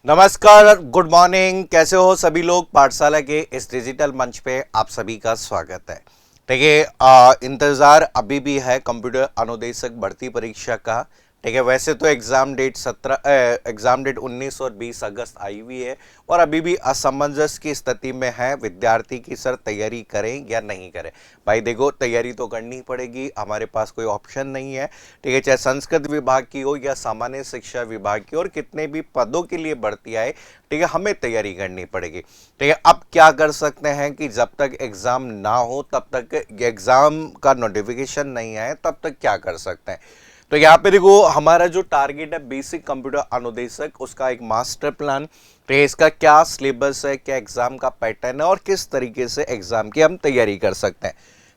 नमस्कार, good morning. कैसे हो सभी लोग? पाठशाला के इस डिजिटल मंच पे आप सभी का स्वागत है। देखिए, इंतज़ार अभी भी है कंप्यूटर अनुदेशक भर्ती परीक्षा का। ठीक है, वैसे तो एग्ज़ाम डेट 19 और 20 अगस्त आई हुई है और अभी भी असमंजस की स्थिति में है विद्यार्थी की सर तैयारी करें या नहीं करें। भाई देखो, तैयारी तो करनी पड़ेगी, हमारे पास कोई ऑप्शन नहीं है। ठीक है, चाहे संस्कृत विभाग की हो या सामान्य शिक्षा विभाग की, और कितने भी पदों के लिए भर्ती आए, ठीक है, हमें तैयारी करनी पड़ेगी। ठीक है, अब क्या कर सकते हैं कि जब तक एग्ज़ाम ना हो, तब तक एग्ज़ाम का नोटिफिकेशन नहीं आए, तब तक क्या कर सकते हैं। तो यहाँ पे देखो, हमारा जो टारगेट है बेसिक कंप्यूटर अनुदेशक, उसका एक मास्टर प्लान। तो इसका क्या सिलेबस है, क्या एग्जाम का पैटर्न है और किस तरीके से एग्जाम की हम तैयारी कर सकते हैं।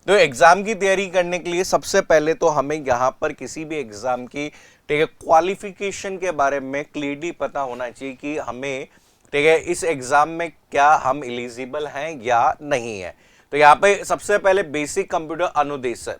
तो एग्जाम की तैयारी करने के लिए सबसे पहले तो हमें यहाँ पर किसी भी एग्जाम की, ठीक है, क्वालिफिकेशन के बारे में क्लियरली पता होना चाहिए कि हमें, ठीक है, इस एग्जाम में क्या हम एलिजिबल हैं या नहीं है। तो यहाँ पे सबसे पहले बेसिक कंप्यूटर अनुदेशक,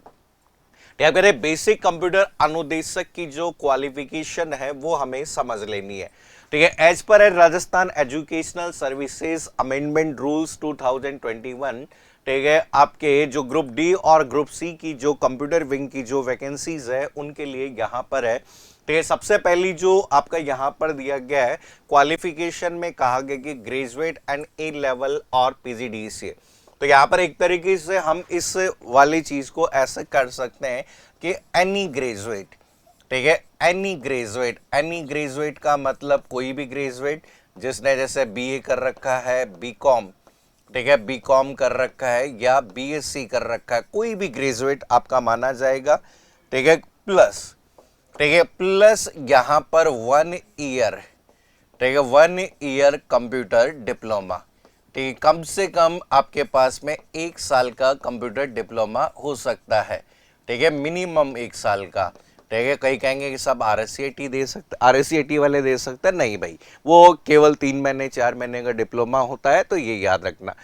क्या कह रहे, बेसिक कंप्यूटर अनुदेशक की जो क्वालिफिकेशन है वो हमें समझ लेनी है। ठीक है, as per Rajasthan educational services amendment rules 2021, ठीक है, आपके जो ग्रुप डी और ग्रुप सी की जो कंप्यूटर विंग की जो वैकेंसीज है उनके लिए यहाँ पर है। ठीक है, सबसे पहली जो आपका यहाँ पर दिया गया है क्वालिफिकेशन में, कहा गया कि ग्रेजुएट एंड ए लेवल और पीजीडीसीए। तो यहाँ पर एक तरीके से हम इस वाली चीज को ऐसे कर सकते हैं कि एनी ग्रेजुएट, ठीक है, एनी ग्रेजुएट का मतलब कोई भी ग्रेजुएट जिसने जैसे बीए कर रखा है, बीकॉम, ठीक है, बीकॉम कर रखा है या बीएससी कर रखा है, कोई भी ग्रेजुएट आपका माना जाएगा। ठीक है, प्लस, ठीक है, प्लस यहाँ पर 1 ईयर, ठीक है, 1 ईयर कंप्यूटर डिप्लोमा। ठीक है, कम से कम आपके पास में 1 साल का कंप्यूटर डिप्लोमा हो सकता है। ठीक है, मिनिमम 1 साल का। ठीक है, कई कहेंगे कि सब आरएससीआईटी दे सकते, आरएससीआईटी वाले दे सकते हैं, नहीं भाई, वो केवल 3 महीने 4 महीने का डिप्लोमा होता है, तो ये याद रखना।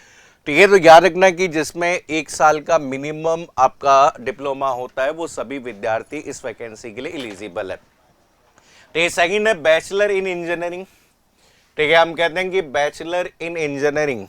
ठीक है, तो याद रखना कि जिसमें 1 साल का मिनिमम आपका डिप्लोमा होता है वो सभी विद्यार्थी इस वैकेंसी के लिए एलिजिबल है। ठीक है, सेकेंड है बैचलर इन इंजीनियरिंग। ठीक है, हम कहते हैं कि बैचलर इन इंजीनियरिंग,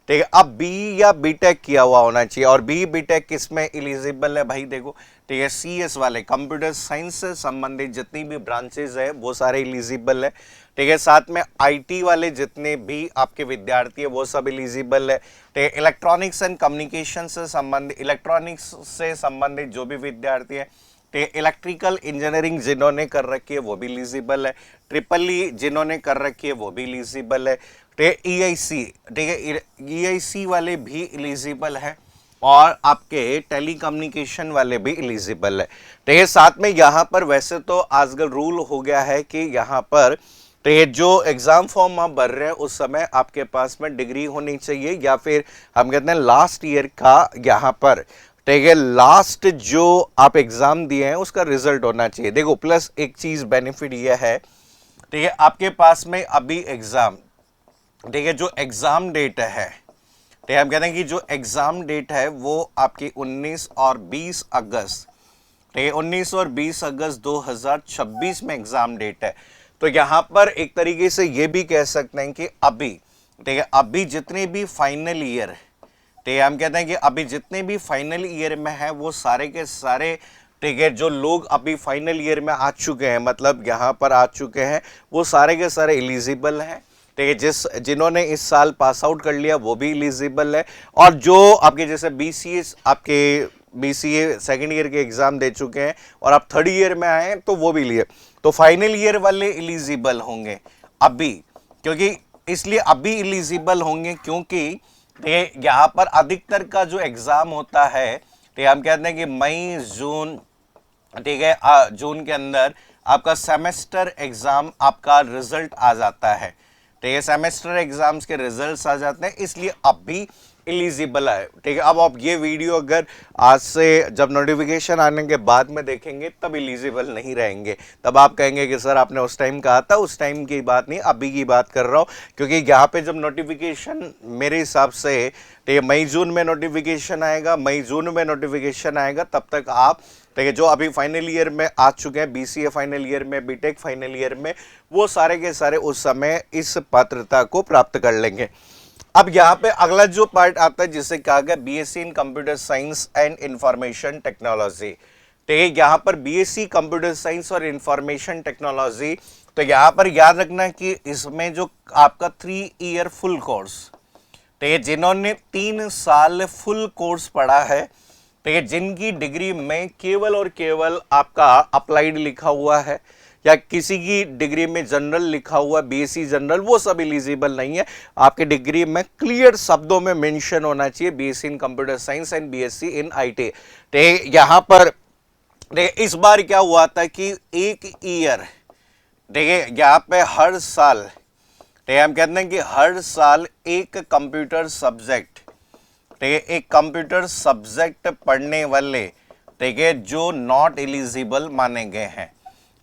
ठीक है, अब बी या बीटेक किया हुआ होना चाहिए। और बी बीटेक किस में एलिजिबल है भाई? देखो, ठीक है, सीएस वाले कंप्यूटर साइंस से संबंधित जितनी भी ब्रांचेज है वो सारे एलिजिबल है। ठीक है, साथ में आईटी वाले जितने भी आपके विद्यार्थी है वो सब एलिजिबल है। ठीक है, इलेक्ट्रॉनिक्स एंड कम्युनिकेशन से संबंधित, इलेक्ट्रॉनिक्स से संबंधित जो भी विद्यार्थी है, इलेक्ट्रिकल इंजीनियरिंग जिन्होंने कर रखी है वो भी एलिजिबल है। ट्रिपल ई जिन्होंने कर रखी है वो भी एलिजिबल है। ईआईसी, ठीक है, ईआईसी वाले भी एलिजिबल है और आपके टेलीकम्युनिकेशन वाले भी एलिजिबल है। ठीक है, साथ में यहाँ पर वैसे तो आजकल रूल हो गया है कि यहाँ पर, तो ये जो एग्जाम फॉर्म आप भर रहे हैं उस समय आपके पास में डिग्री होनी चाहिए या फिर हम कहते हैं लास्ट ईयर का यहाँ पर, ठीक है, लास्ट जो आप एग्जाम दिए हैं उसका रिजल्ट होना चाहिए। देखो, प्लस एक चीज बेनिफिट ये है, ठीक है, आपके पास में अभी एग्जाम, ठीक है, जो एग्जाम डेट है, ठीक है, हम कहते हैं कि जो एग्जाम डेट है वो आपकी 19 और 20 अगस्त, ठीक है, 19 और 20 अगस्त 2026 में एग्जाम डेट है। तो यहां पर एक तरीके से ये भी कह सकते हैं कि अभी, ठीक है, अभी जितने भी फाइनल ईयर, ठीक है, हम कहते हैं कि अभी जितने भी फाइनल ईयर में है वो सारे के सारे, ठीक है, जो लोग अभी फाइनल ईयर में आ चुके हैं, मतलब यहाँ पर आ चुके हैं, वो सारे के सारे एलिजिबल हैं। ठीक है, जिन्होंने इस साल पास आउट कर लिया वो भी एलिजिबल है। और जो आपके जैसे बीसीए, आपके बीसीए सेकेंड ईयर के एग्जाम दे चुके हैं और आप थर्ड ईयर में आए हैं तो वो भी लिए, तो फाइनल ईयर वाले एलिजिबल होंगे अभी। क्योंकि इसलिए अभी एलिजिबल होंगे क्योंकि यहाँ पर अधिकतर का जो एग्जाम होता है, ठीक है, हम कहते हैं कि मई जून, ठीक है, जून के अंदर आपका सेमेस्टर एग्जाम आपका रिजल्ट आ जाता है। ठीक है, सेमेस्टर एग्जाम्स के रिजल्ट्स आ जाते हैं, इसलिए अब भी एलिजिबल है। ठीक है, अब आप ये वीडियो अगर आज से जब नोटिफिकेशन आने के बाद में देखेंगे तब एलिजिबल नहीं रहेंगे, तब आप कहेंगे कि सर आपने उस टाइम कहा था, उस टाइम की बात नहीं, अभी की बात कर रहा हूँ। क्योंकि यहाँ पे जब नोटिफिकेशन मेरे हिसाब से, ठीक है, मई जून में नोटिफिकेशन आएगा, मई जून में नोटिफिकेशन आएगा, तब तक आप ठीक है, जो अभी फाइनल ईयर में आ चुके हैं, बीसीए फाइनल ईयर में, बीटेक फाइनल ईयर में, वो सारे के सारे उस समय इस पात्रता को प्राप्त कर लेंगे। अब यहाँ पे अगला जो पार्ट आता है जिसे कहा गया BSc in computer science and information technology. तो यहाँ पर बीएससी कंप्यूटर साइंस और इंफॉर्मेशन टेक्नोलॉजी, तो यहाँ पर याद रखना कि इसमें जो आपका 3 ईयर फुल कोर्स, तो ये जिन्होंने 3 साल फुल कोर्स पढ़ा है, तो ये जिनकी डिग्री में केवल और केवल आपका अप्लाइड लिखा हुआ है या किसी की डिग्री में जनरल लिखा हुआ, बीएससी जनरल, वो सब एलिजिबल नहीं है। आपके डिग्री में क्लियर शब्दों में मेंशन होना चाहिए BSc in computer science and BSc in IT. तो यहाँ पर इस बार क्या हुआ था कि 1 ईयर, देखिए यहाँ पे हर साल, हम कहते हैं कि हर साल एक कंप्यूटर सब्जेक्ट, ठीक है, एक कंप्यूटर सब्जेक्ट पढ़ने वाले, ठीक है, जो नॉट एलिजिबल माने गए हैं,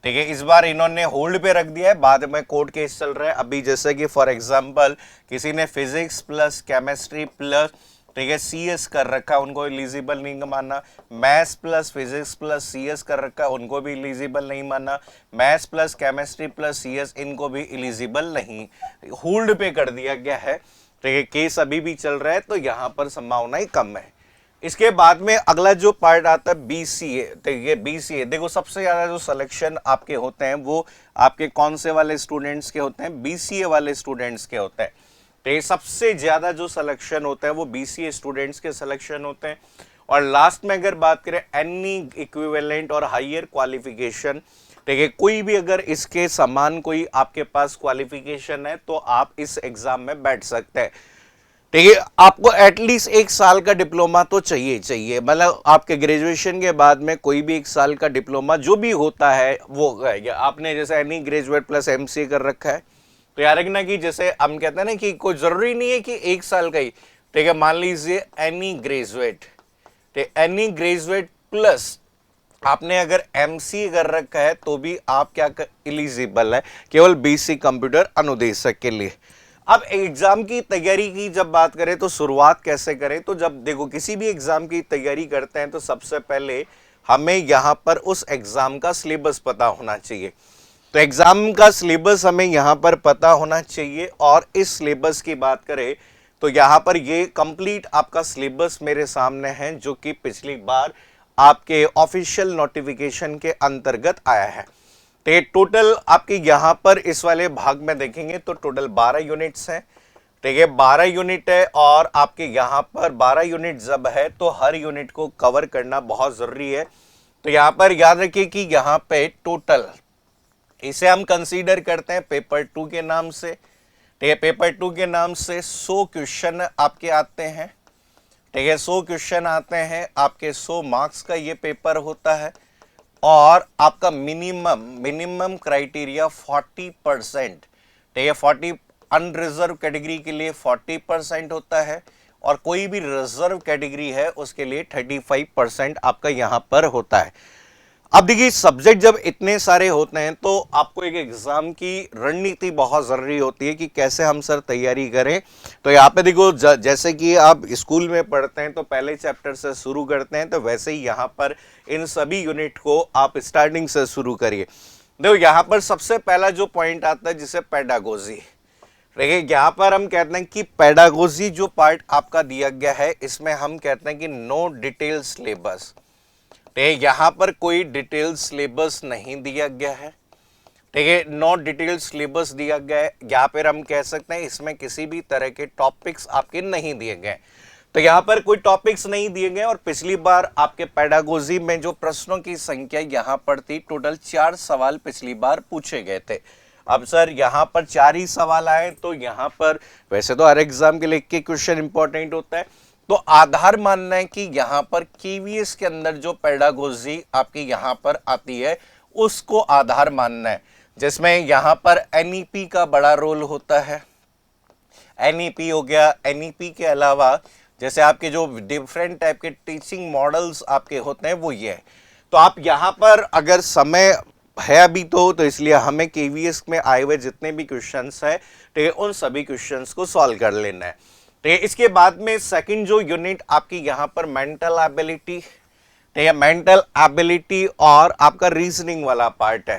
ठीक है, इस बार इन्होंने होल्ड पे रख दिया है, बाद में कोर्ट केस चल रहा है। अभी जैसे कि फॉर एग्जांपल किसी ने फिजिक्स प्लस केमिस्ट्री प्लस, ठीक है, सीएस कर रखा है, उनको एलिजिबल नहीं माना। Maths plus physics plus CS कर रखा है, उनको भी एलिजिबल नहीं माना। Maths plus chemistry plus CS, इनको भी एलिजिबल नहीं, होल्ड पे कर दिया गया है। ठीक है, केस अभी भी चल रहा है, तो यहाँ पर संभावनाएं कम है। इसके बाद में अगला जो पार्ट आता है बीसीए। देखिए बीसीए, देखो सबसे ज्यादा जो सिलेक्शन आपके होते हैं वो आपके कौन से वाले स्टूडेंट्स के होते हैं? बीसीए वाले स्टूडेंट्स के होते हैं। तो ये सबसे ज्यादा जो सिलेक्शन होता है वो बीसीए स्टूडेंट्स के सिलेक्शन होते हैं। और लास्ट में अगर बात करें एनी इक्विवेलेंट और हायर क्वालिफिकेशन, ठीक है, कोई भी अगर इसके समान कोई आपके पास क्वालिफिकेशन है तो आप इस एग्जाम में बैठ सकते हैं। ठीक है, आपको एटलीस्ट 1 साल का डिप्लोमा तो चाहिए, मतलब आपके ग्रेजुएशन के बाद में कोई भी 1 साल का डिप्लोमा जो भी होता है वो रहेगा। आपने जैसे एनी ग्रेजुएट प्लस एमसीए कर रखा है तो यार ना कि जैसे हम कहते हैं ना कि कोई जरूरी नहीं है कि 1 साल का ही, ठीक है, मान लीजिए any graduate, any graduate plus आपने अगर एमसीए कर रखा है तो भी आप क्या एलिजिबल है, केवल बीसी कंप्यूटर अनुदेशक के लिए। अब एग्जाम की तैयारी की जब बात करें तो शुरुआत कैसे करें? तो जब देखो किसी भी एग्जाम की तैयारी करते हैं तो सबसे पहले हमें यहाँ पर उस एग्जाम का सिलेबस पता होना चाहिए। तो एग्जाम का सिलेबस हमें यहाँ पर पता होना चाहिए, और इस सिलेबस की बात करें तो यहाँ पर ये कंप्लीट आपका सिलेबस मेरे सामने है जो कि पिछली बार आपके ऑफिशियल नोटिफिकेशन के अंतर्गत आया है। तो टोटल आपके यहाँ पर इस वाले भाग में देखेंगे तो टोटल 12 यूनिट्स हैं। ठीक है, 12 यूनिट है, और आपके यहाँ पर 12 यूनिट जब है तो हर यूनिट को कवर करना बहुत जरूरी है। तो यहाँ पर याद रखिए कि यहाँ पे टोटल इसे हम कंसीडर करते हैं पेपर 2 के नाम से। ठीक है, पेपर 2 के नाम से 100 क्वेश्चन आपके आते हैं। ठीक है, 100 क्वेश्चन आते हैं, आपके 100 मार्क्स का ये पेपर होता है, और आपका मिनिमम क्राइटेरिया 40%। ठीक है, 40 अनरिजर्व कैटेगरी के लिए 40% होता है, और कोई भी रिजर्व कैटेगरी है उसके लिए 35% आपका यहाँ पर होता है। अब देखिए सब्जेक्ट जब इतने सारे होते हैं तो आपको एक एग्जाम की रणनीति बहुत जरूरी होती है कि कैसे हम सर तैयारी करें। तो यहाँ पे देखो जैसे कि आप स्कूल में पढ़ते हैं तो पहले चैप्टर से शुरू करते हैं, तो वैसे ही यहाँ पर इन सभी यूनिट को आप स्टार्टिंग से शुरू करिए। देखो यहाँ पर सबसे पहला जो पॉइंट आता है जिसे पेडागोजी। देखिए यहाँ पर हम कहते हैं कि पेडागोजी जो पार्ट आपका दिया गया है इसमें हम कहते हैं कि नो डिटेल सिलेबस। यहाँ पर कोई डिटेल सिलेबस नहीं दिया गया है। ठीक है, नो डिटेल सिलेबस दिया गया है। यहाँ पर हम कह सकते हैं इसमें किसी भी तरह के टॉपिक्स आपके नहीं दिए गए। तो यहाँ पर कोई टॉपिक्स नहीं दिए गए, और पिछली बार आपके पेडागोजी में जो प्रश्नों की संख्या यहाँ पर थी, टोटल 4 सवाल पिछली बार पूछे गए थे। अब सर यहाँ पर 4 ही सवाल आए, तो यहाँ पर वैसे तो हर एग्जाम के लिए एक क्वेश्चन इंपॉर्टेंट होता है, तो आधार मानना है कि यहाँ पर केवीएस के अंदर जो पेडागोजी आपकी यहाँ पर आती है उसको आधार मानना है, जिसमें यहाँ पर एनईपी का बड़ा रोल होता है। एनईपी हो गया, एनईपी के अलावा जैसे आपके जो डिफरेंट टाइप के टीचिंग मॉडल्स आपके होते हैं वो ये है। तो आप यहाँ पर अगर समय है अभी तो इसलिए हमें केवीएस में आए हुए जितने भी क्वेश्चंस है, ठीक है, उन सभी क्वेश्चंस को सॉल्व कर लेना है। तो इसके बाद में सेकंड जो यूनिट आपकी यहाँ पर मेंटल एबिलिटी, तो ये मेंटल एबिलिटी और आपका रीजनिंग वाला पार्ट है।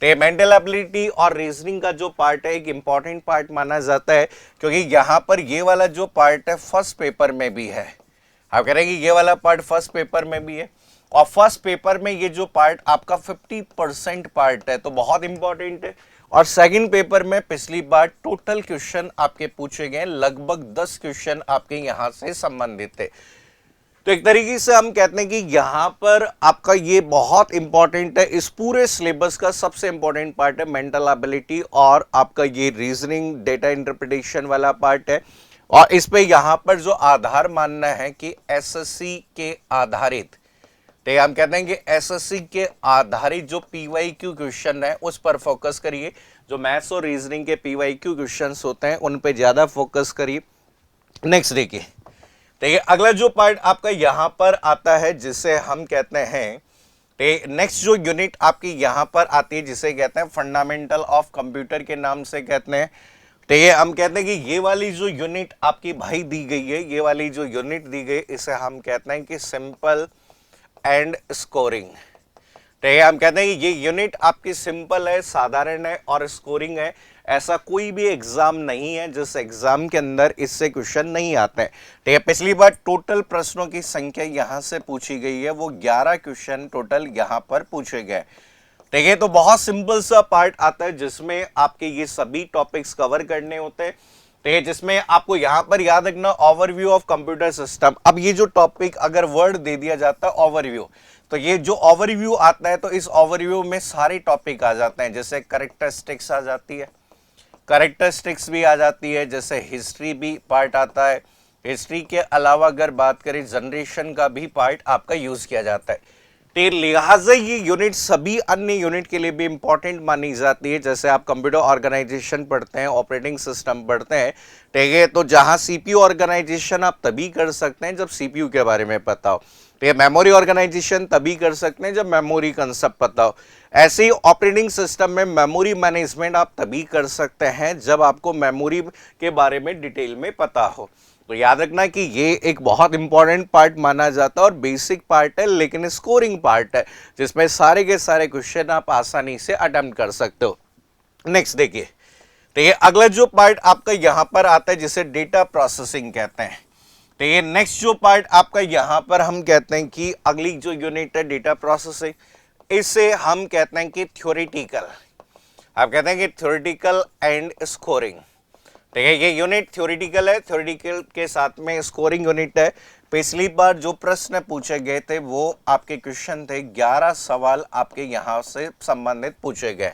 तो ये मेंटल एबिलिटी और रीजनिंग का जो पार्ट है एक इंपॉर्टेंट पार्ट माना जाता है, क्योंकि यहाँ पर ये वाला जो पार्ट है फर्स्ट पेपर में भी है। आप कह रहे हैं कि ये वाला पार्ट फर्स्ट पेपर में भी है, और फर्स्ट पेपर में ये जो पार्ट आपका 50% पार्ट है, तो बहुत इंपॉर्टेंट है। और सेकंड पेपर में पिछली बार टोटल क्वेश्चन आपके पूछे गए, लगभग 10 क्वेश्चन आपके यहां से संबंधित थे। तो एक तरीके से हम कहते हैं कि यहां पर आपका ये बहुत इंपॉर्टेंट है, इस पूरे सिलेबस का सबसे इंपॉर्टेंट पार्ट है मेंटल एबिलिटी और आपका ये रीजनिंग डेटा इंटरप्रिटेशन वाला पार्ट है। और इस पे यहां पर जो आधार मानना है कि एसएससी के आधारित, तो हम कहते हैं कि एसएससी के आधारित जो पीवाईक्यू क्वेश्चन है उस पर फोकस करिए। जो मैथ्स और रीजनिंग के पीवाईक्यू क्वेश्चंस होते हैं उन पे ज्यादा फोकस करिए। नेक्स्ट देखिए, देखिए अगला जो पार्ट आपका यहां पर आता है जिसे हम कहते हैं, नेक्स्ट जो यूनिट आपकी यहां पर आती है जिसे कहते हैं फंडामेंटल ऑफ कंप्यूटर के नाम से कहते हैं। तो ये हम कहते हैं कि ये वाली जो यूनिट आपकी भाई दी गई है, ये वाली जो यूनिट दी गई इसे हम कहते हैं कि सिंपल एंड स्कोरिंग। तो ये हम कहते हैं कि ये यूनिट आपकी सिंपल है, साधारण है और स्कोरिंग है। ऐसा कोई भी एग्जाम नहीं है जिस एग्जाम के अंदर इससे क्वेश्चन नहीं आते हैं। तो ये पिछली बार टोटल प्रश्नों की संख्या यहां से पूछी गई है, वो 11 क्वेश्चन टोटल यहां पर पूछे गए। ठीक है, तो बहुत सिंपल सा पार्ट आता है जिसमें आपके ये सभी टॉपिक्स कवर करने होते हैं। ठीक है, जिसमें आपको यहां पर याद रखना ओवरव्यू ऑफ कंप्यूटर सिस्टम। अब ये जो टॉपिक अगर वर्ड दे दिया जाता है ओवरव्यू, तो ये जो ओवरव्यू आता है तो इस ओवरव्यू में सारे टॉपिक आ जाते हैं। जैसे कैरेक्टरिस्टिक्स आ जाती है, कैरेक्टरिस्टिक्स भी आ जाती है, जैसे हिस्ट्री भी पार्ट आता है। हिस्ट्री के अलावा अगर बात करें जनरेशन का भी पार्ट आपका यूज किया जाता है। तो लिहाजा ये यूनिट सभी अन्य यूनिट के लिए भी इंपॉर्टेंट मानी जाती है। जैसे आप कंप्यूटर ऑर्गेनाइजेशन पढ़ते हैं, ऑपरेटिंग सिस्टम पढ़ते हैं, ठीक है, तो जहां सीपीयू ऑर्गेनाइजेशन आप तभी कर सकते हैं जब सीपीयू के बारे में पता हो। तो ये मेमोरी ऑर्गेनाइजेशन तभी कर सकते हैं जब मेमोरी कंसेप्ट पता हो। ऐसे ही ऑपरेटिंग सिस्टम में मेमोरी मैनेजमेंट आप तभी कर सकते हैं जब आपको मेमोरी के बारे में डिटेल में पता हो। तो याद रखना कि ये एक बहुत इंपॉर्टेंट पार्ट माना जाता है और बेसिक पार्ट है, लेकिन स्कोरिंग पार्ट है जिसमें सारे के सारे क्वेश्चन आप आसानी से अटेम्प्ट कर सकते हो। नेक्स्ट देखिए, तो ये अगला जो पार्ट आपका यहां पर आता है जिसे डेटा प्रोसेसिंग कहते हैं। तो ये नेक्स्ट जो पार्ट आपका यहां पर हम कहते हैं कि अगली जो यूनिट है डेटा प्रोसेसिंग, इसे हम कहते हैं कि थ्योरेटिकल, आप कहते हैं कि थ्योरेटिकल एंड स्कोरिंग। ठीक है, ये यूनिट थ्योरेटिकल है, थ्योरेटिकल के साथ में स्कोरिंग यूनिट है। पिछली बार जो प्रश्न पूछे गए थे वो आपके क्वेश्चन थे, 11 सवाल आपके यहां से संबंधित पूछे गए।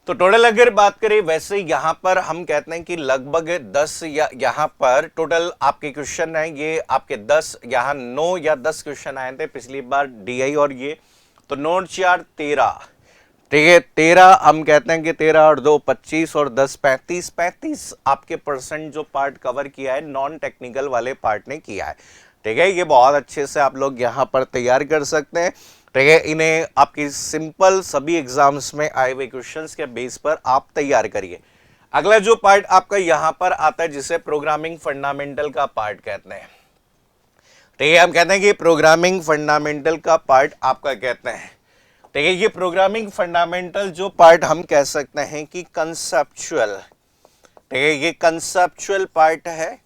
तो टोटल अगर बात करें वैसे यहां पर हम कहते हैं कि लगभग 10 या यहां पर टोटल आपके क्वेश्चन है, ये आपके 10 यहां 9 या 10 क्वेश्चन आए थे पिछली बार डीआई और ये, तो 9 4 13, ठीक है, 13 हम कहते हैं कि 13 और 2 25 और 10 35 आपके परसेंट जो पार्ट कवर किया है नॉन टेक्निकल वाले पार्ट ने किया है। ठीक है, ये बहुत अच्छे से आप लोग यहाँ पर तैयार कर सकते हैं। ठीक है, इन्हें आपकी सिंपल सभी एग्जाम्स में आए हुए क्वेश्चंस के बेस पर आप तैयार करिए। अगला जो पार्ट आपका यहाँ पर आता है जिसे प्रोग्रामिंग फंडामेंटल का पार्ट कहते हैं। ठीक है, हम कहते हैं कि प्रोग्रामिंग फंडामेंटल का पार्ट आपका कहते हैं। ठीक है, ये प्रोग्रामिंग फंडामेंटल जो पार्ट हम कह सकते हैं कि कंसेप्चुअल, ठीक है, ये कंसेप्चुअल पार्ट है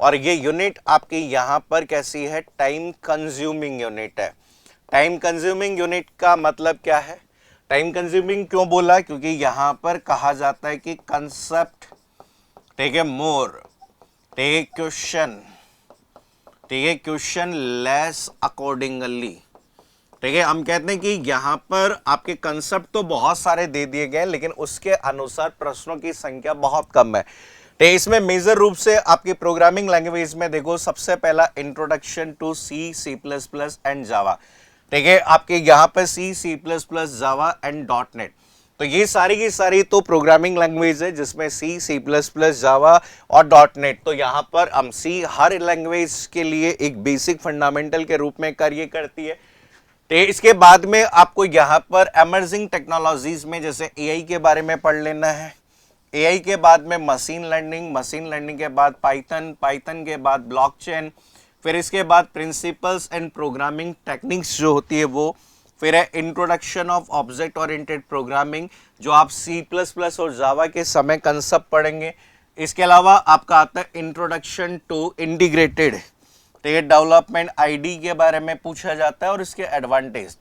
और ये यूनिट आपकी यहां पर कैसी है, टाइम कंज्यूमिंग यूनिट है। टाइम कंज्यूमिंग यूनिट का मतलब क्या है, टाइम कंज्यूमिंग क्यों बोला, क्योंकि यहां पर कहा जाता है कि कंसेप्ट, ठीक है, मोर, ठीक है, क्वेश्चन, ठीक है, क्वेश्चन लेस अकॉर्डिंगली। ठीक है, हम कहते हैं कि यहां पर आपके कंसेप्ट तो बहुत सारे दे दिए गए लेकिन उसके अनुसार प्रश्नों की संख्या बहुत कम है। तो इसमें मेजर रूप से आपकी प्रोग्रामिंग लैंग्वेज में देखो, सबसे पहला introduction to C, C plus plus and Java. ठीक है, आपके यहाँ पर C, C plus plus, Java and dot net, तो ये सारी की सारी तो प्रोग्रामिंग लैंग्वेज है जिसमें सी, सी प्लस प्लस, जावा और डॉट नेट। तो यहाँ पर हम सी हर लैंग्वेज के लिए एक बेसिक फंडामेंटल के रूप में कार्य करती है। तो इसके बाद में आपको यहाँ पर एमर्जिंग टेक्नोलॉजीज में जैसे एआई के बारे में पढ़ लेना है। एआई के बाद में मशीन लर्निंग, मशीन लर्निंग के बाद पाइथन, पाइथन के बाद ब्लॉकचेन, फिर इसके बाद प्रिंसिपल्स एंड प्रोग्रामिंग टेक्निक्स जो होती है वो, फिर है introduction of object oriented programming जो आप C++ और जावा के समय कंसेप्ट पढ़ेंगे। इसके अलावा आपका आता है introduction to integrated development ID के बारे में पूछा जाता है और इसके एडवांटेज।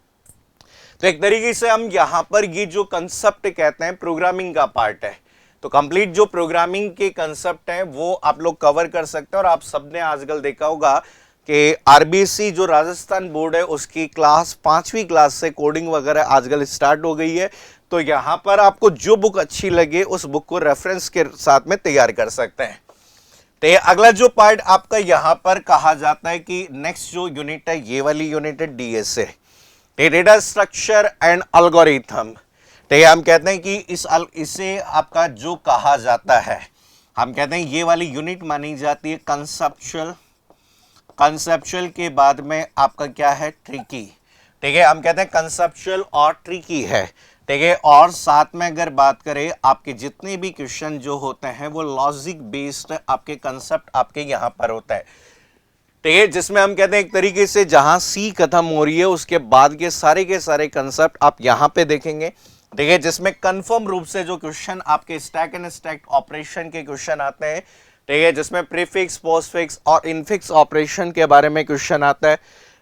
तो एक तरीके से हम यहाँ पर ये जो कंसेप्ट कहते हैं प्रोग्रामिंग का पार्ट है, तो कंप्लीट जो प्रोग्रामिंग के कंसेप्ट हैं वो आप लोग कवर कर सकते हैं। और आप सबने आजकल देखा होगा कि आरबीएससी जो राजस्थान बोर्ड है उसकी क्लास 5वीं क्लास से कोडिंग वगैरह आजकल स्टार्ट हो गई है। तो यहाँ पर आपको जो बुक अच्छी लगे उस बुक को रेफरेंस के साथ में तैयार कर सकते हैं। तो ये अगला जो पार्ट आपका यहाँ पर कहा जाता है कि नेक्स्ट जो यूनिट है ये वाली यूनिट है DSA, data structure and algorithm. तो ये हम कहते हैं कि इसे आपका जो कहा जाता है, हम कहते हैं ये वाली यूनिट मानी जाती है कंसेप्चुअल। कंसेप्चुअल के बाद में आपका क्या है ट्रिकी, ठीक है, हम कहते हैं कंसेप्चुअल और ट्रिकी है, ठीक है। और साथ में अगर बात करें आपके जितने भी क्वेश्चन जो होते हैं वो लॉजिक बेस्ड आपके कंसेप्ट आपके यहाँ पर होता है, ठीक है, जिसमें हम कहते हैं एक तरीके से जहां सी खत्म हो रही है उसके बाद के सारे कंसेप्ट आप यहां पे देखेंगे, ठीक है, जिसमें कंफर्म रूप से जो क्वेश्चन आपके स्टैक एंड स्टैक ऑपरेशन के क्वेश्चन आते हैं, ठीक है, जिसमें प्रीफिक्स, पोस्टफिक्स और इनफिक्स ऑपरेशन के बारे में क्वेश्चन आता है।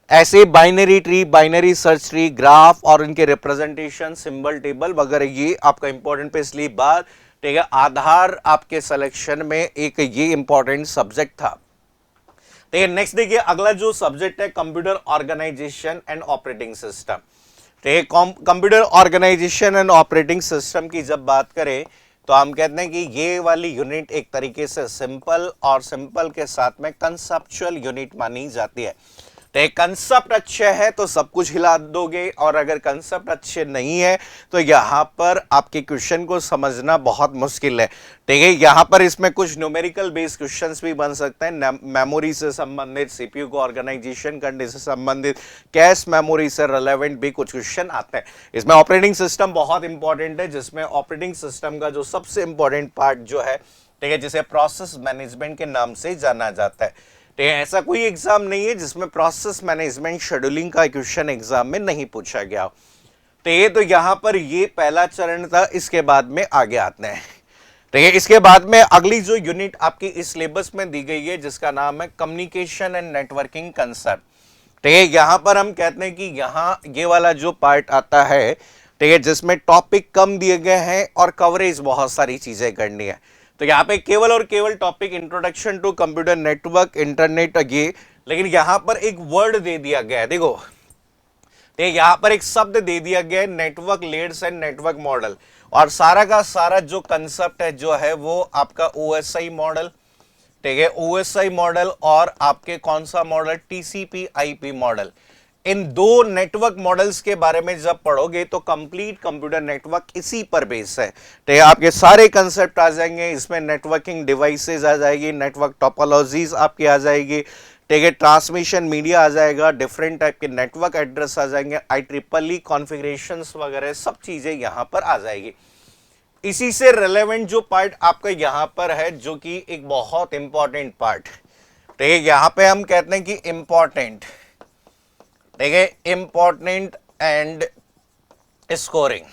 ऐसे binary tree, binary search tree, graph और इनके रिप्रेजेंटेशन, सिंबल टेबल वगैरह ये आपका इंपॉर्टेंट पे इसलिए बात, ठीक है, आधार आपके सिलेक्शन में एक ये इंपॉर्टेंट सब्जेक्ट था। ठीक है, नेक्स्ट देखिए अगला जो सब्जेक्ट है computer organisation and operating system. ठीक है, computer organisation and operating system की जब बात करें तो हम कहते हैं कि ये वाली यूनिट एक तरीके से सिंपल और सिंपल के साथ में कंसेप्चुअल यूनिट मानी जाती है। तो कंसेप्ट अच्छे है तो सब कुछ हिला दोगे, और अगर कंसेप्ट अच्छे नहीं है तो यहाँ पर आपके क्वेश्चन को समझना बहुत मुश्किल है। ठीक है, यहाँ पर इसमें कुछ न्यूमेरिकल बेस्ड क्वेश्चंस भी बन सकते हैं, मेमोरी से संबंधित, सीपीयू को ऑर्गेनाइजेशन करने से संबंधित, कैश मेमोरी से रिलेवेंट भी कुछ क्वेश्चन आते हैं। इसमें ऑपरेटिंग सिस्टम बहुत इंपॉर्टेंट है, जिसमें ऑपरेटिंग सिस्टम का जो सबसे इंपॉर्टेंट पार्ट जो है, ठीक है, जिसे प्रोसेस मैनेजमेंट के नाम से जाना जाता है। तो ऐसा कोई एग्जाम नहीं है जिसमें प्रोसेस मैनेजमेंट शेड्यूलिंग का क्वेश्चन एग्जाम में नहीं पूछा गया। तो ये तो यहां पर ये पहला चरण था, इसके बाद में आगे आते हैं। तो ये इसके बाद में अगली जो यूनिट आपकी इस सिलेबस में दी गई है जिसका नाम है कम्युनिकेशन एंड नेटवर्किंग कंसेप्ट। तो ये यहां पर हम कहते हैं कि यहाँ ये वाला जो पार्ट आता है, ठीक है, जिसमें टॉपिक कम दिए गए हैं और कवरेज बहुत सारी चीजें करनी है। तो यहाँ पे केवल और केवल topic introduction to computer network, internet ये, लेकिन यहाँ पर एक वर्ड दे दिया गया है, देखो, तो यहाँ पर एक शब्द दे दिया गया है network layers and network model, और सारा का सारा जो कंसेप्ट है जो है वो आपका ओएसआई मॉडल, ठीक है, ओएसआई मॉडल और आपके कौन सा मॉडल, टीसीपी आईपी मॉडल। इन दो नेटवर्क मॉडल्स के बारे में जब पढ़ोगे तो कंप्लीट कंप्यूटर नेटवर्क इसी पर बेस है। तो आपके सारे कंसेप्ट आ जाएंगे, इसमें नेटवर्किंग डिवाइसेस आ जाएगी, नेटवर्क टोपोलॉजीज आपकी आ जाएगी, ठीक है, ट्रांसमिशन मीडिया आ जाएगा, डिफरेंट टाइप के नेटवर्क एड्रेस आ जाएंगे, IEEE कॉन्फ़िगरेशंस वगैरह सब चीजें यहां पर आ जाएगी। इसी से रिलेवेंट जो पार्ट आपका यहां पर है जो कि एक बहुत इंपॉर्टेंट पार्ट, ठीक है, यहां पे हम कहते हैं कि इंपॉर्टेंट, ठीक है, इंपॉर्टेंट एंड स्कोरिंग।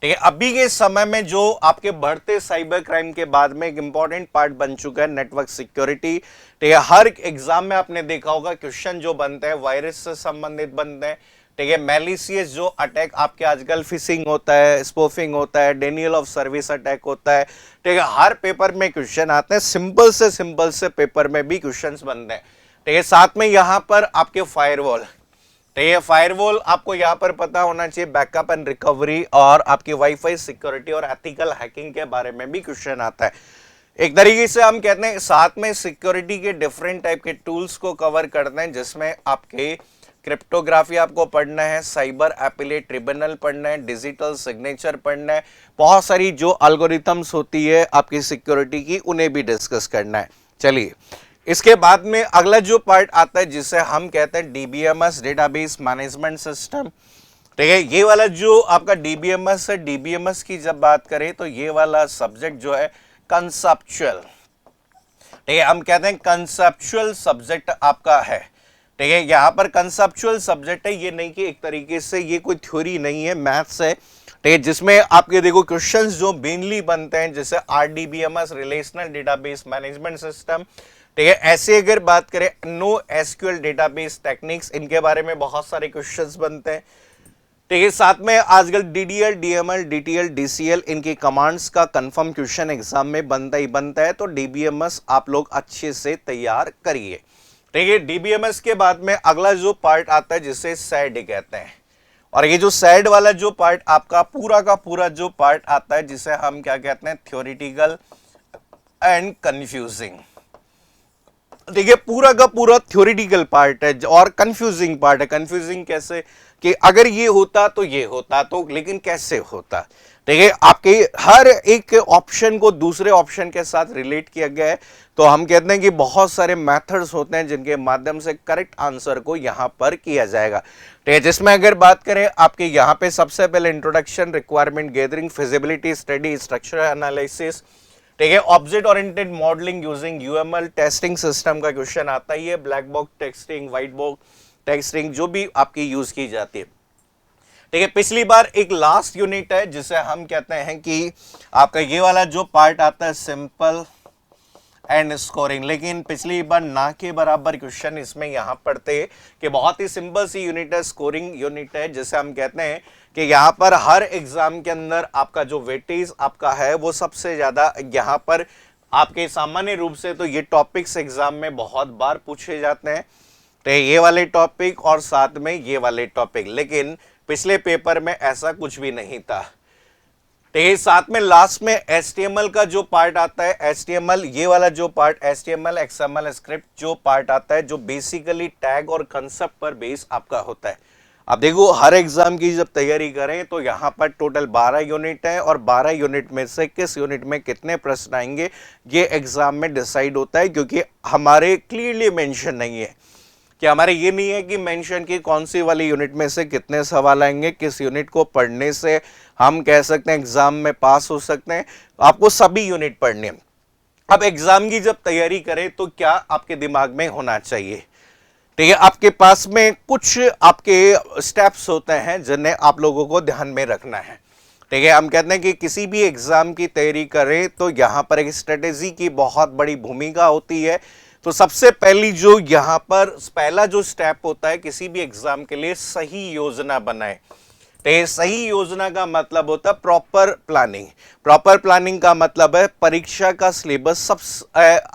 ठीक है, अभी के समय में जो आपके बढ़ते साइबर क्राइम के बाद में एक इंपॉर्टेंट पार्ट बन चुका है नेटवर्क सिक्योरिटी। ठीक है, हर एग्जाम में आपने देखा होगा क्वेश्चन जो बनते हैं वायरस से संबंधित बनते हैं, ठीक है, मैलिशियस जो अटैक आपके आजकल फिशिंग होता है, स्पूफिंग होता है, डेनियल ऑफ सर्विस अटैक होता है, ठीक है, हर पेपर में क्वेश्चन आते हैं, सिंपल से पेपर में भी क्वेश्चन बनते हैं। ठीक है, साथ में यहाँ पर आपके फायरवॉल, तो ये फायरवॉल आपको यहाँ पर पता होना चाहिए, बैकअप एंड रिकवरी और आपकी वाईफाई सिक्योरिटी और एथिकल हैकिंग के बारे में भी क्वेश्चन आता है। एक तरीके से हम कहते हैं साथ में सिक्योरिटी के डिफरेंट टाइप के टूल्स को कवर करते हैं, जिसमें आपके क्रिप्टोग्राफी आपको पढ़ना है, साइबर एपिलेट ट्रिब्यूनल पढ़ना है, डिजिटल सिग्नेचर पढ़ना है, बहुत सारी जो एल्गोरिथम्स होती है आपकी सिक्योरिटी की उन्हें भी डिस्कस करना है। चलिए, इसके बाद में अगला जो पार्ट आता है जिसे हम कहते हैं डीबीएमएस, डेटाबेस मैनेजमेंट सिस्टम। ठीक है, ये वाला जो आपका डीबीएमएस है, डीबीएमएस की जब बात करें तो ये वाला सब्जेक्ट जो है कंसेप्चुअल, ठीक है, हम कहते हैं कंसेप्चुअल सब्जेक्ट आपका है। ठीक है, यहाँ पर कंसेप्चुअल सब्जेक्ट है, ये नहीं कि एक तरीके से ये कोई थ्योरी नहीं है, मैथ्स है। ठीक है, जिसमें आपके देखो क्वेश्चंस जो मेनली बनते हैं जैसे RDBMS, relational database management system. ठीक है, ऐसे अगर बात करें नो एसक्यूएल डेटाबेस टेक्निक्स, इनके बारे में बहुत सारे क्वेश्चंस बनते हैं। ठीक है, साथ में आजकल डीडीएल, डीएमएल, डीटीएल, डीसीएल इनकी कमांड्स का कंफर्म क्वेश्चन एग्जाम में बनता ही बनता है, तो डीबीएमएस आप लोग अच्छे से तैयार करिए। ठीक है, डीबीएमएस के बाद में अगला जो पार्ट आता है जिसे सैड कहते हैं, और ये जो सैड वाला जो पार्ट आपका पूरा का पूरा जो पार्ट आता है जिसे हम क्या कहते हैं, थ्योरेटिकल एंड कंफ्यूजिंग। ठीक है, पूरा का पूरा थ्योरेटिकल पार्ट है और कंफ्यूजिंग पार्ट है। कंफ्यूजिंग कैसे कि अगर ये होता तो ये होता, तो लेकिन कैसे होता। ठीक है, आपके हर एक ऑप्शन को दूसरे ऑप्शन के साथ रिलेट किया गया है, तो हम कहते हैं कि बहुत सारे मेथड्स होते हैं जिनके माध्यम से करेक्ट आंसर को यहां पर किया जाएगा। ठीक है, जिसमें अगर बात करें आपके यहां पे सबसे पहले introduction, requirement gathering, feasibility study, structure analysis, ठीक है, object oriented modelling using UML testing system का क्वेश्चन आता ही है, black box testing, white box testing जो भी आपकी यूज की जाती है। ठीक है, पिछली बार एक लास्ट यूनिट है जिसे हम कहते हैं कि आपका ये वाला जो पार्ट आता है सिंपल एंड स्कोरिंग, लेकिन पिछली बार ना के बराबर क्वेश्चन इसमें यहां पढ़ते कि बहुत ही सिंपल सी यूनिट है, स्कोरिंग यूनिट है, जिसे हम कहते हैं कि यहां पर हर एग्जाम के अंदर आपका जो वेटेज आपका है वो सबसे ज्यादा यहां पर आपके सामान्य रूप से तो ये टॉपिक्स एग्जाम में बहुत बार पूछे जाते हैं, तो ये वाले टॉपिक और साथ में ये वाले टॉपिक, लेकिन पिछले पेपर में ऐसा कुछ भी नहीं था। तो साथ में लास्ट में HTML का जो पार्ट आता है, HTML ये वाला जो पार्ट HTML XML स्क्रिप्ट जो पार्ट आता है जो बेसिकली टैग और कंसेप्ट पर बेस आपका होता है। अब देखो हर एग्जाम की जब तैयारी करें तो यहाँ पर टोटल 12 यूनिट है और 12 यूनिट में से किस यूनिट में कितने प्रश्न आएंगे ये एग्जाम में डिसाइड होता है, क्योंकि हमारे क्लियरली मेंशन नहीं है कि हमारे ये नहीं है कि मेंशन कि कौन सी वाली यूनिट में से कितने सवाल आएंगे, किस यूनिट को पढ़ने से हम कह सकते हैं एग्जाम में पास हो सकते हैं। आपको सभी यूनिट पढ़ने हैं। अब एग्जाम की जब तैयारी करें तो क्या आपके दिमाग में होना चाहिए, ठीक है, आपके पास में कुछ आपके स्टेप्स होते हैं जिन्हें आप लोगों को ध्यान में रखना है। ठीक है, हम कहते हैं कि किसी भी एग्जाम की तैयारी करें तो यहाँ पर एक स्ट्रेटेजी की बहुत बड़ी भूमिका होती है। तो सबसे पहली जो यहाँ पर पहला जो स्टेप होता है किसी भी एग्जाम के लिए, सही योजना बनाए। तो सही योजना का मतलब होता है प्रॉपर प्लानिंग। प्रॉपर प्लानिंग का मतलब है परीक्षा का सिलेबस सब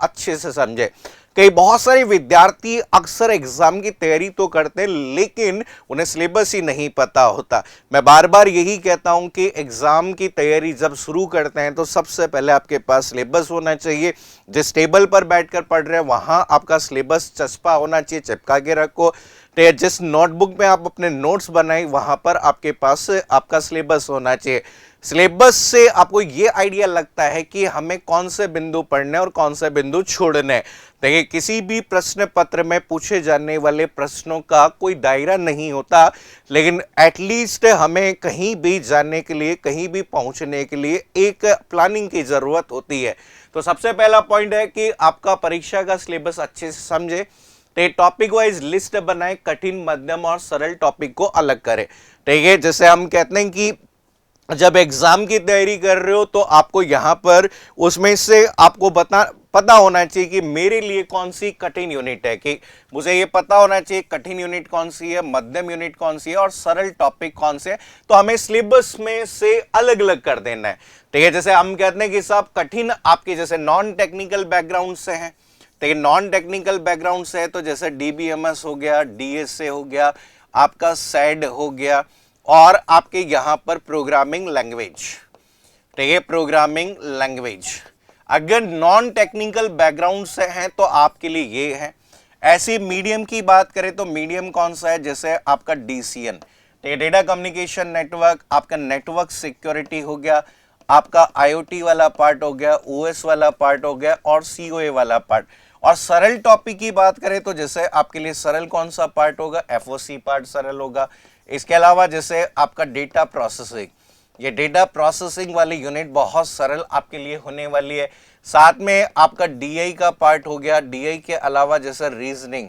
अच्छे से समझे। कई बहुत सारे विद्यार्थी अक्सर एग्जाम की तैयारी तो करते हैं लेकिन उन्हें सिलेबस ही नहीं पता होता। मैं बार बार यही कहता हूं कि एग्जाम की तैयारी जब शुरू करते हैं तो सबसे पहले आपके पास सिलेबस होना चाहिए। जिस टेबल पर बैठकर पढ़ रहे हैं वहां आपका सिलेबस चस्पा होना चाहिए, चिपका के रखो। जिस नोटबुक में आप अपने नोट्स बनाए वहां पर आपके पास आपका सिलेबस होना चाहिए। सिलेबस से आपको ये आइडिया लगता है कि हमें कौन से बिंदु पढ़ने और कौन से बिंदु छोड़ने। देखिए किसी भी प्रश्न पत्र में पूछे जाने वाले प्रश्नों का कोई दायरा नहीं होता, लेकिन एटलीस्ट हमें कहीं भी जाने के लिए, कहीं भी पहुंचने के लिए एक प्लानिंग की जरूरत होती है। तो सबसे पहला पॉइंट है कि आपका परीक्षा का सिलेबस अच्छे से समझे। तो टॉपिक वाइज लिस्ट बनाए, कठिन, मध्यम और सरल टॉपिक को अलग करें। ठीक है, जैसे हम कहते हैं कि जब एग्जाम की तैयारी कर रहे हो तो आपको यहां पर उसमें से आपको पता होना चाहिए कि मेरे लिए कौन सी कठिन यूनिट है, कि मुझे ये पता होना चाहिए कठिन यूनिट कौन सी है, मध्यम यूनिट कौन सी है और सरल टॉपिक कौन से है। तो हमें सिलेबस में से अलग अलग कर देना है। ठीक है, जैसे हम कहते हैं कि साहब कठिन आपके जैसे नॉन टेक्निकल बैकग्राउंड से हैं, ठीक है, नॉन टेक्निकल बैकग्राउंड से है तो जैसे डीबीएमएस हो गया, डीएसए हो गया, आपका सैड हो गया और आपके यहां पर प्रोग्रामिंग लैंग्वेज। ठीक है, प्रोग्रामिंग लैंग्वेज अगर नॉन टेक्निकल बैकग्राउंड से हैं तो आपके लिए ये है। ऐसी मीडियम की बात करें तो मीडियम कौन सा है, जैसे आपका डीसीएन, डेटा कम्युनिकेशन नेटवर्क, आपका नेटवर्क सिक्योरिटी हो गया, आपका आईओटी वाला पार्ट हो गया, ओएस वाला पार्ट हो गया और सीओए वाला पार्ट। और सरल टॉपिक की बात करें तो जैसे आपके लिए सरल कौन सा पार्ट होगा, एफओसी पार्ट सरल होगा। इसके अलावा जैसे आपका डेटा प्रोसेसिंग, ये डेटा प्रोसेसिंग वाली यूनिट बहुत सरल आपके लिए होने वाली है। साथ में आपका डीआई का पार्ट हो गया, डीआई के अलावा जैसे रीजनिंग,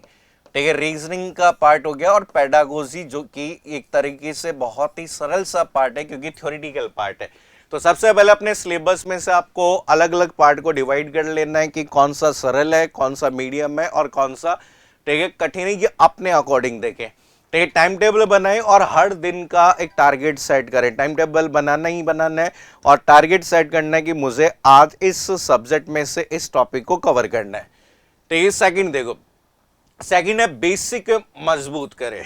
ठीक है, रीजनिंग का पार्ट हो गया, और पेडागोजी जो कि एक तरीके से बहुत ही सरल सा पार्ट है क्योंकि थ्योरेटिकल पार्ट है। तो सबसे पहले अपने सिलेबस में से आपको अलग अलग पार्ट को डिवाइड कर लेना है कि कौन सा सरल है, कौन सा मीडियम है और कौन सा, ठीक है, कठिन है, ये अपने अकॉर्डिंग देखें। तो टाइम टेबल बनाएं और हर दिन का एक टारगेट सेट करें। टाइम टेबल बनाना ही बनाना है और टारगेट सेट करना है कि मुझे आज इस सब्जेक्ट में से इस टॉपिक को कवर करना है। तो ये सेकंड देखो, सेकंड है बेसिक मजबूत करें।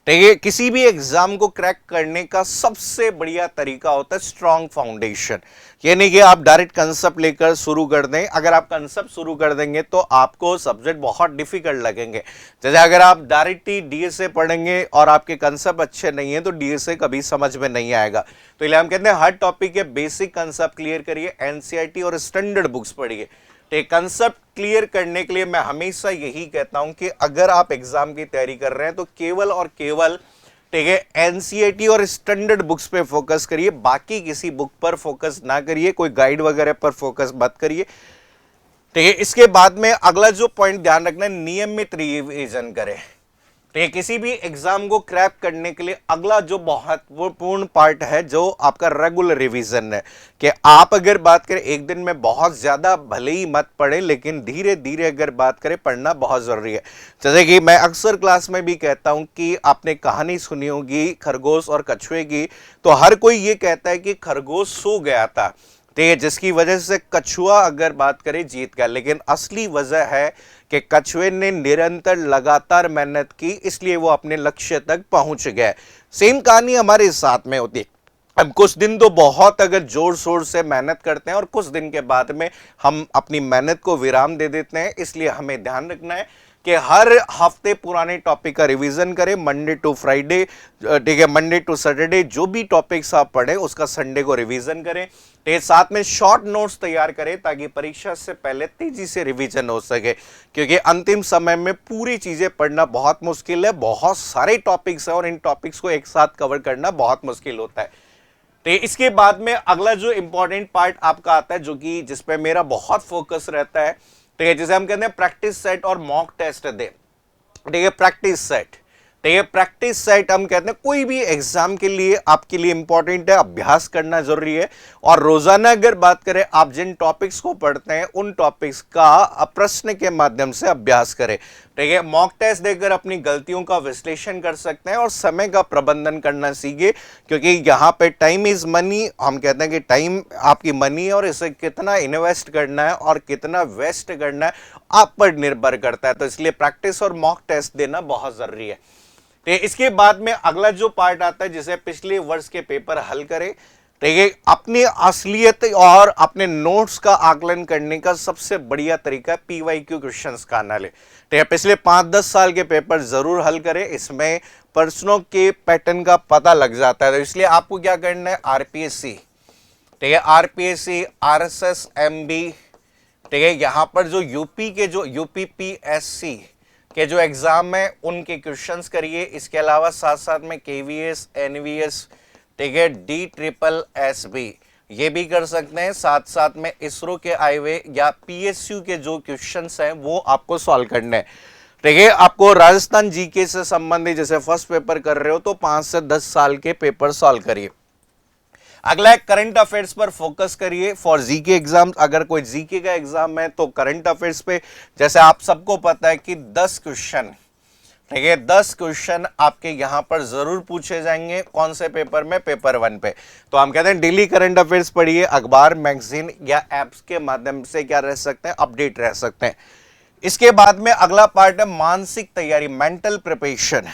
ठीक है, किसी भी एग्जाम को क्रैक करने का सबसे बढ़िया तरीका होता है स्ट्रॉन्ग फाउंडेशन। ये नहीं कि आप डायरेक्ट कंसेप्ट लेकर शुरू कर दें। अगर आप कंसेप्ट शुरू कर देंगे तो आपको सब्जेक्ट बहुत डिफिकल्ट लगेंगे। जैसे अगर आप डायरेक्ट ही डीएसए पढ़ेंगे और आपके कंसेप्ट अच्छे नहीं है तो डीएसए कभी समझ में नहीं आएगा। तो इसलिए हम कहते हैं हर टॉपिक के बेसिक कंसेप्ट क्लियर करिए, एनसीईआरटी और स्टैंडर्ड बुक्स पढ़िए। कंसेप्ट क्लियर करने के लिए मैं हमेशा यही कहता हूं कि अगर आप एग्जाम की तैयारी कर रहे हैं तो केवल और केवल, ठीक है, एनसीईआरटी और स्टैंडर्ड बुक्स पे फोकस करिए, बाकी किसी बुक पर फोकस ना करिए, कोई गाइड वगैरह पर फोकस मत करिए। ठीक है, इसके बाद में अगला जो पॉइंट ध्यान रखना है, नियमित रिवीजन करें। तो किसी भी एग्जाम को क्रैक करने के लिए अगला जो महत्वपूर्ण पार्ट है जो आपका रेगुलर रिवीजन है, कि आप अगर बात करें एक दिन में बहुत ज्यादा भले ही मत पढ़े, लेकिन धीरे धीरे अगर बात करें पढ़ना बहुत जरूरी है। जैसे कि मैं अक्सर क्लास में भी कहता हूं कि आपने कहानी सुनी होगी खरगोश और कछुए की, तो हर कोई ये कहता है कि खरगोश सो गया था, जिसकी वजह से कछुआ अगर बात करें जीत गया, लेकिन असली वजह है कि कछुए ने निरंतर लगातार मेहनत की, इसलिए वो अपने लक्ष्य तक पहुंच गए। सेम कहानी हमारे साथ में होती है। अब कुछ दिन तो बहुत अगर जोर शोर से मेहनत करते हैं और कुछ दिन के बाद में हम अपनी मेहनत को विराम दे देते हैं। इसलिए हमें ध्यान रखना है कि हर हफ्ते पुराने टॉपिक का रिवीजन करें, मंडे टू फ्राइडे, ठीक है, मंडे टू सैटरडे जो भी टॉपिक्स आप पढ़ें उसका संडे को रिवीजन करें। तो साथ में शॉर्ट नोट्स तैयार करें ताकि परीक्षा से पहले तेजी से रिवीजन हो सके, क्योंकि अंतिम समय में पूरी चीजें पढ़ना बहुत मुश्किल है, बहुत सारे टॉपिक्स हैं और इन टॉपिक्स को एक साथ कवर करना बहुत मुश्किल होता है। तो इसके बाद में अगला जो इंपॉर्टेंट पार्ट आपका आता है, जो कि जिसपे मेरा बहुत फोकस रहता है, ठीक है, जिसे हम कहते हैं प्रैक्टिस सेट और मॉक टेस्ट दे। ठीक है, प्रैक्टिस सेट, ठीक है, प्रैक्टिस सेट हम कहते हैं कोई भी एग्जाम के लिए आपके लिए इंपॉर्टेंट है, अभ्यास करना जरूरी है। और रोजाना अगर बात करें आप जिन टॉपिक्स को पढ़ते हैं उन टॉपिक्स का प्रश्न के माध्यम से अभ्यास करें। ठीक है, मॉक टेस्ट देकर अपनी गलतियों का विश्लेषण कर सकते हैं और समय का प्रबंधन करना सीखे, क्योंकि यहाँ पे टाइम इज मनी। हम कहते हैं कि टाइम आपकी मनी है और इसे कितना इन्वेस्ट करना है और कितना वेस्ट करना है आप पर निर्भर करता है। तो इसलिए प्रैक्टिस और मॉक टेस्ट देना बहुत जरूरी है। तो इसके बाद में अगला जो पार्ट आता है जिसे पिछले वर्ष के पेपर हल करें। ठीक है, अपनी असलियत और अपने नोट्स का आकलन करने का सबसे बढ़िया तरीका है पीवाईक्यू क्वेश्चंस का एनालिसिस। ठीक है, पिछले 5-10 साल के पेपर जरूर हल करें, इसमें प्रश्नों के पैटर्न का पता लग जाता है। तो इसलिए आपको क्या करना है, आरपीएससी, ठीक है, आरपीएससी, आरएसएस, एमबी, ठीक है, यहां पर जो यूपी के जो यूपीपीएससी के जो एग्जाम है उनके क्वेश्चंस करिए। इसके अलावा साथ साथ में केवीएस, एनवीएस, ठीक है, DSSS ये भी कर सकते हैं। साथ साथ में इसरो के आए हुए या पीएसयू के जो क्वेश्चंस हैं वो आपको सॉल्व करने हैं। ठीक है, आपको राजस्थान जीके से संबंधित जैसे फर्स्ट पेपर कर रहे हो तो 5 से 10 साल के पेपर सॉल्व करिए। अगला है करंट अफेयर्स पर फोकस करिए फॉर जीके एग्जाम। अगर कोई जीके का एग्जाम है तो करंट अफेयर्स पे, जैसे आप सबको पता है कि 10 क्वेश्चन, ठीक है, 10 क्वेश्चन आपके यहां पर जरूर पूछे जाएंगे। कौन से पेपर में, पेपर 1 पे। तो हम कहते हैं डेली करंट अफेयर्स पढ़िए, अखबार, मैगजीन या एप्स के माध्यम से क्या रह सकते हैं, अपडेट रह सकते हैं। इसके बाद में अगला पार्ट है मानसिक तैयारी, मेंटल प्रिपरेशन।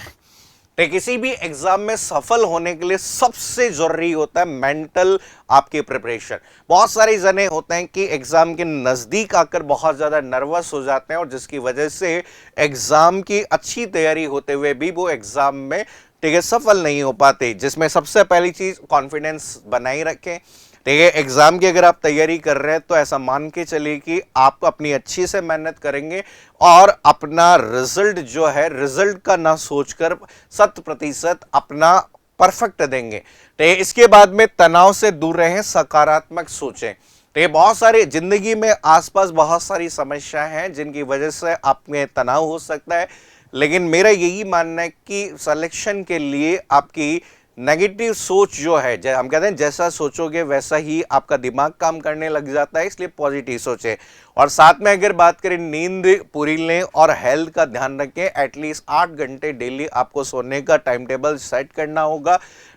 किसी भी एग्जाम में सफल होने के लिए सबसे जरूरी होता है मेंटल आपकी प्रिपरेशन। बहुत सारे जने होते हैं कि एग्जाम के नजदीक आकर बहुत ज्यादा नर्वस हो जाते हैं और जिसकी वजह से एग्जाम की अच्छी तैयारी होते हुए भी वो एग्जाम में, ठीक है, सफल नहीं हो पाते। जिसमें सबसे पहली चीज कॉन्फिडेंस बनाए रखें। ठीक है, एग्जाम की अगर आप तैयारी कर रहे हैं तो ऐसा मान के चलिए कि आप अपनी अच्छी से मेहनत करेंगे और अपना रिजल्ट जो है, रिजल्ट का ना सोचकर 100% अपना परफेक्ट देंगे। तो इसके बाद में तनाव से दूर रहें, सकारात्मक सोचें। तो ये बहुत सारी जिंदगी में आसपास बहुत सारी समस्याएं हैं जिनकी वजह से आप में तनाव हो सकता है, लेकिन मेरा यही मानना है कि सिलेक्शन के लिए आपकी नेगेटिव सोच जो है, हम कहते हैं जैसा सोचोगे वैसा ही आपका दिमाग काम करने लग जाता है, इसलिए पॉजिटिव सोचें। और साथ में अगर बात करें, नींद पूरी लें और हेल्थ का ध्यान रखें। एटलीस्ट 8 घंटे डेली आपको सोने का टाइम टेबल सेट करना होगा,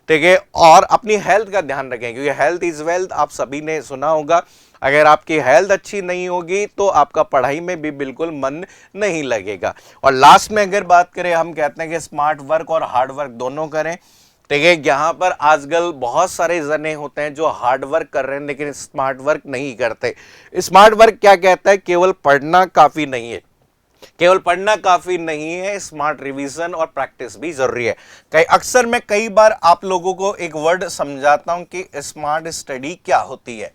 ठीक है। और अपनी हेल्थ का ध्यान रखें, क्योंकि हेल्थ इज वेल्थ, आप सभी ने सुना होगा। अगर आपकी हेल्थ अच्छी नहीं होगी तो आपका पढ़ाई में भी बिल्कुल मन नहीं लगेगा। और लास्ट में अगर बात करें, हम कहते हैं कि स्मार्ट वर्क और हार्ड वर्क दोनों करें, ठीक है। यहाँ पर आजकल बहुत सारे जने होते हैं जो हार्ड वर्क कर रहे हैं लेकिन स्मार्ट वर्क नहीं करते। स्मार्ट वर्क क्या कहता है? केवल पढ़ना काफी नहीं है, केवल पढ़ना काफी नहीं है, स्मार्ट रिवीजन और प्रैक्टिस भी जरूरी है। अक्सर मैं कई बार आप लोगों को एक वर्ड समझाता हूं कि स्मार्ट स्टडी क्या होती है,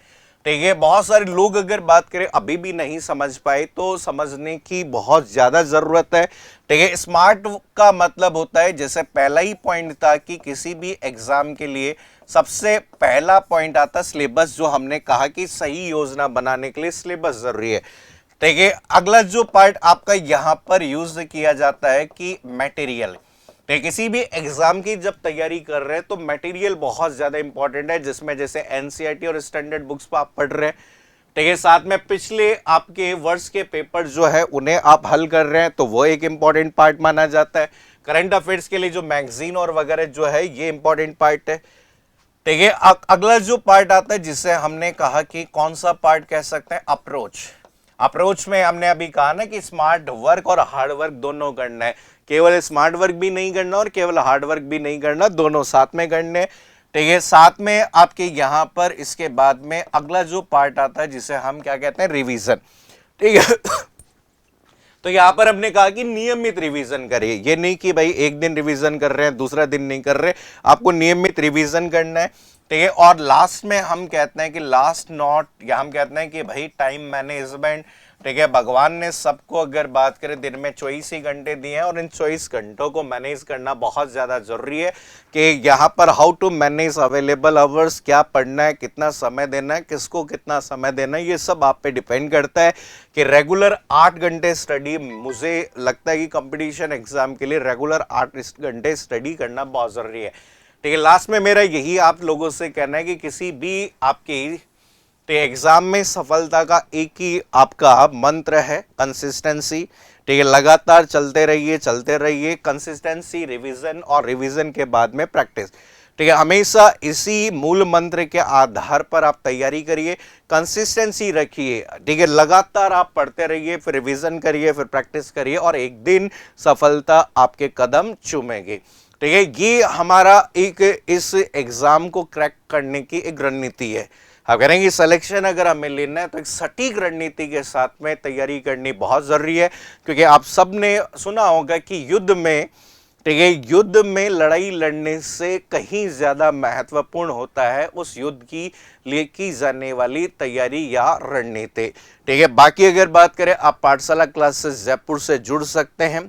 ठीक है। बहुत सारे लोग अगर बात करें अभी भी नहीं समझ पाए, तो समझने की बहुत ज्यादा जरूरत है, ठीक है। स्मार्ट का मतलब होता है, जैसे पहला ही पॉइंट था कि किसी भी एग्जाम के लिए सबसे पहला पॉइंट आता सिलेबस, जो हमने कहा कि सही योजना बनाने के लिए सिलेबस जरूरी है, ठीक है। अगला जो पार्ट आपका यहां पर यूज किया जाता है कि मटेरियल, तो किसी भी एग्जाम की जब तैयारी कर रहे हैं तो मटेरियल बहुत ज्यादा इंपॉर्टेंट है, जिसमें जैसे एनसीईआरटी और स्टैंडर्ड बुक्स पर आप पढ़ रहे हैं, ठीक है। साथ में पिछले आपके वर्ष के पेपर जो है उन्हें आप हल कर रहे हैं, तो वो एक इंपॉर्टेंट पार्ट माना जाता है। करंट अफेयर्स के लिए जो मैगजीन और वगैरह जो है ये इंपॉर्टेंट पार्ट है, ठीक है। अगला जो पार्ट आता है जिसे हमने कहा कि कौन सा पार्ट कह सकते हैं, अप्रोच। अप्रोच में हमने अभी कहा ना कि स्मार्ट वर्क और हार्ड वर्क दोनों करना है, केवल स्मार्ट वर्क भी नहीं करना और केवल हार्ड वर्क भी नहीं करना, दोनों साथ में करने, ठीक है। साथ में आपके यहां पर इसके बाद में अगला जो पार्ट आता है जिसे हम क्या कहते हैं, रिवीजन, ठीक है। तो यहां पर हमने कहा कि नियमित रिवीजन करिए, ये नहीं कि भाई एक दिन रिवीजन कर रहे हैं दूसरा दिन नहीं कर रहे, आपको नियमित रिवीजन करना है, ठीक है। और लास्ट में हम कहते हैं कि लास्ट नॉट, या हम कहते हैं कि भाई टाइम मैनेजमेंट, ठीक है। भगवान ने सबको अगर बात करें दिन में 24 ही घंटे दिए हैं और इन 24 घंटों को मैनेज करना बहुत ज्यादा जरूरी है कि यहाँ पर how to manage available hours, क्या पढ़ना है, कितना समय देना है, किसको कितना समय देना है, ये सब आप पे डिपेंड करता है। कि रेगुलर 8 घंटे स्टडी, मुझे लगता है कि कंपटीशन एग्जाम के लिए रेगुलर 8 घंटे स्टडी करना बहुत जरूरी है, ठीक है। लास्ट में मेरा यही आप लोगों से कहना है कि किसी भी आपकी तो एग्जाम में सफलता का एक ही आपका मंत्र है, कंसिस्टेंसी, ठीक है। लगातार चलते रहिए, कंसिस्टेंसी, रिवीजन और रिवीजन के बाद में प्रैक्टिस, ठीक है। हमेशा इसी मूल मंत्र के आधार पर आप तैयारी करिए, कंसिस्टेंसी रखिए, ठीक है। लगातार आप पढ़ते रहिए, फिर रिवीजन करिए, फिर प्रैक्टिस करिए और एक दिन सफलता आपके कदम चूमेगी, ठीक है। ये हमारा एक इस एग्जाम को क्रैक करने की एक रणनीति है। आप करेंगे सिलेक्शन अगर हमें लेना है तो एक सटीक रणनीति के साथ में तैयारी करनी बहुत जरूरी है, क्योंकि आप सब ने सुना होगा कि युद्ध में, ठीक है, युद्ध में लड़ाई लड़ने से कहीं ज्यादा महत्वपूर्ण होता है उस युद्ध की लिए की जाने वाली तैयारी या रणनीति, ठीक है। बाकी अगर बात करें, आप पाठशाला क्लासेस जयपुर से जुड़ सकते हैं,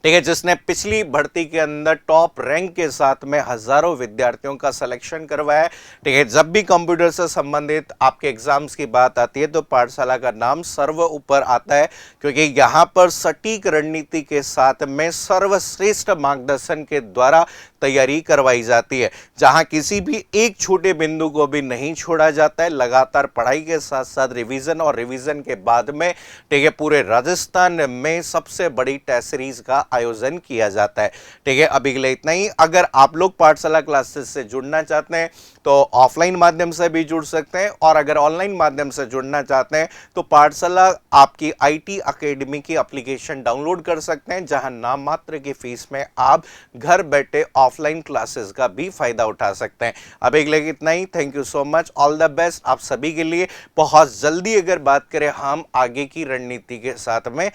ठीक है, जिसने पिछली भर्ती के अंदर टॉप रैंक के साथ में हजारों विद्यार्थियों का सिलेक्शन करवाया है, ठीक है। जब भी कंप्यूटर से संबंधित आपके एग्जाम्स की बात आती है तो पाठशाला का नाम सर्व ऊपर आता है, क्योंकि यहाँ पर सटीक रणनीति के साथ में सर्वश्रेष्ठ मार्गदर्शन के द्वारा तैयारी करवाई जाती है, जहां किसी भी एक छोटे बिंदु को भी नहीं छोड़ा जाता है। लगातार पढ़ाई के साथ साथ रिवीजन और रिवीजन के बाद में, ठीक है, पूरे राजस्थान में सबसे बड़ी टेस्ट सीरीज का आयोजन किया जाता है, ठीक है। अभी के लिए इतना ही। अगर आप लोग पाठशाला क्लासेस से जुड़ना चाहते हैं तो ऑफलाइन माध्यम से भी जुड़ सकते हैं, और अगर ऑनलाइन माध्यम से जुड़ना चाहते हैं तो पाठशाला आपकी आईटी अकेडमी की एप्लीकेशन डाउनलोड कर सकते हैं, जहां नाम मात्र की फीस में आप घर बैठे ऑफलाइन क्लासेस का भी फायदा उठा सकते हैं। अभी के लिए इतना ही। Thank you so much, all the best आप सभी के लिए। बहुत जल्दी अगर बात करें हम आगे की रणनीति के साथ में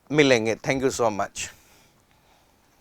मिलेंगे। Thank you so much.